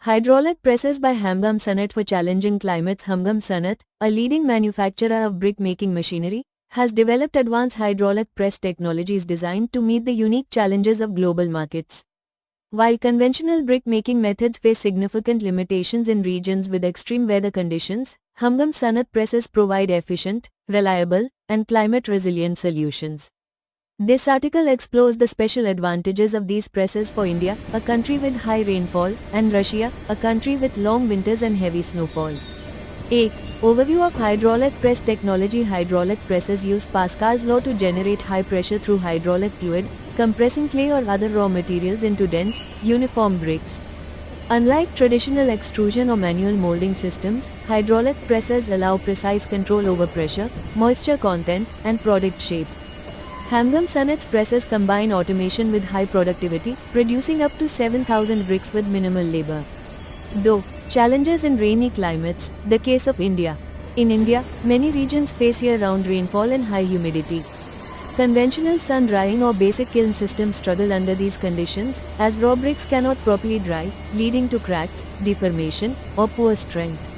Hydraulic presses by Hamgam Sanat for challenging climates. Hamgam Sanat, a leading manufacturer of brick-making machinery, has developed advanced hydraulic press technologies designed to meet the unique challenges of global markets. While conventional brick-making methods face significant limitations in regions with extreme weather conditions, Hamgam Sanat presses provide efficient, reliable, and climate-resilient solutions. This article explores the special advantages of these presses for India, a country with high rainfall, and Russia, a country with long winters and heavy snowfall. 1. Overview of hydraulic press technology. Hydraulic presses use Pascal's law to generate high pressure through hydraulic fluid, compressing clay or other raw materials into dense, uniform bricks. Unlike traditional extrusion or manual molding systems, hydraulic presses allow precise control over pressure, moisture content, and product shape. Hamgam Sanat's presses combine automation with high productivity, producing up to 7,000 bricks with minimal labor. Though challenges in rainy climates, the case of India. In India, many regions face year-round rainfall and high humidity. Conventional sun drying or basic kiln systems struggle under these conditions, as raw bricks cannot properly dry, leading to cracks, deformation, or poor strength.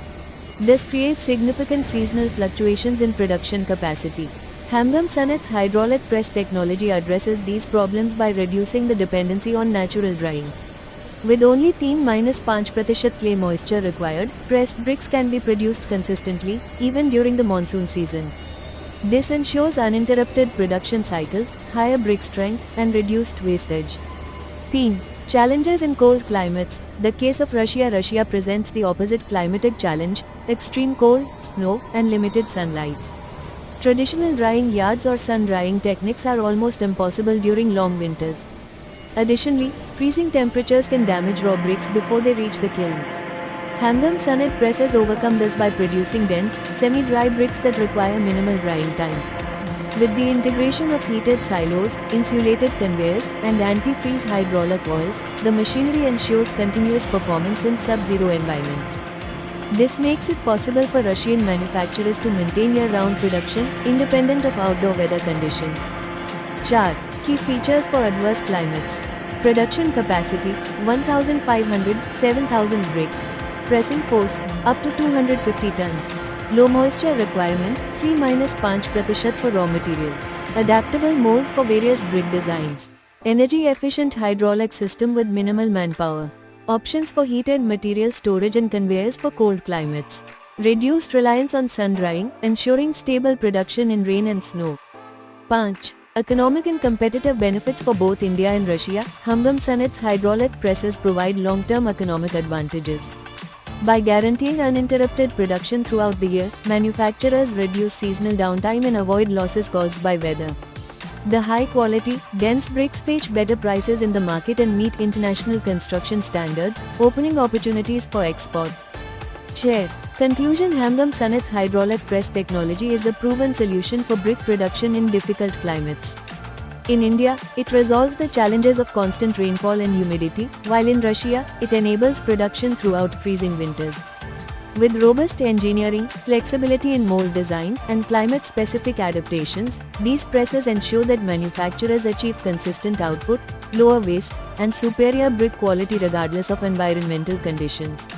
This creates significant seasonal fluctuations in production capacity. Hamgam Sanat's hydraulic press technology addresses these problems by reducing the dependency on natural drying. With only 3–5% clay moisture required, pressed bricks can be produced consistently, even during the monsoon season. This ensures uninterrupted production cycles, higher brick strength, and reduced wastage. Theme: Challenges in cold climates. The case of Russia. Russia presents the opposite climatic challenge: extreme cold, snow, and limited sunlight. Traditional drying yards or sun drying techniques are almost impossible during long winters. Additionally, freezing temperatures can damage raw bricks before they reach the kiln. Hamgam Sanat presses overcome this by producing dense, semi-dry bricks that require minimal drying time. With the integration of heated silos, insulated conveyors, and anti-freeze hydraulic oils, the machinery ensures continuous performance in sub-zero environments. This makes it possible for Russian manufacturers to maintain year-round production, independent of outdoor weather conditions. 4. Key features for adverse climates. Production capacity: 1,500–7,000 bricks. Pressing force: up to 250 tons. Low moisture requirement: 3–5% for raw material. Adaptable molds for various brick designs. Energy efficient hydraulic system with minimal manpower. Options for heated material storage and conveyors for cold climates. Reduced reliance on sun drying, ensuring stable production in rain and snow. 5. Economic and competitive benefits for both India and Russia. Hamgam Sanat's hydraulic presses provide long-term economic advantages. By guaranteeing uninterrupted production throughout the year, manufacturers reduce seasonal downtime and avoid losses caused by weather. The high-quality, dense bricks fetch better prices in the market and meet international construction standards, opening opportunities for export. Chair. Conclusion: Hamgam Sanat's hydraulic press technology is a proven solution for brick production in difficult climates. In India, it resolves the challenges of constant rainfall and humidity, while in Russia, it enables production throughout freezing winters. With robust engineering, flexibility in mold design, and climate-specific adaptations, these presses ensure that manufacturers achieve consistent output, lower waste, and superior brick quality regardless of environmental conditions.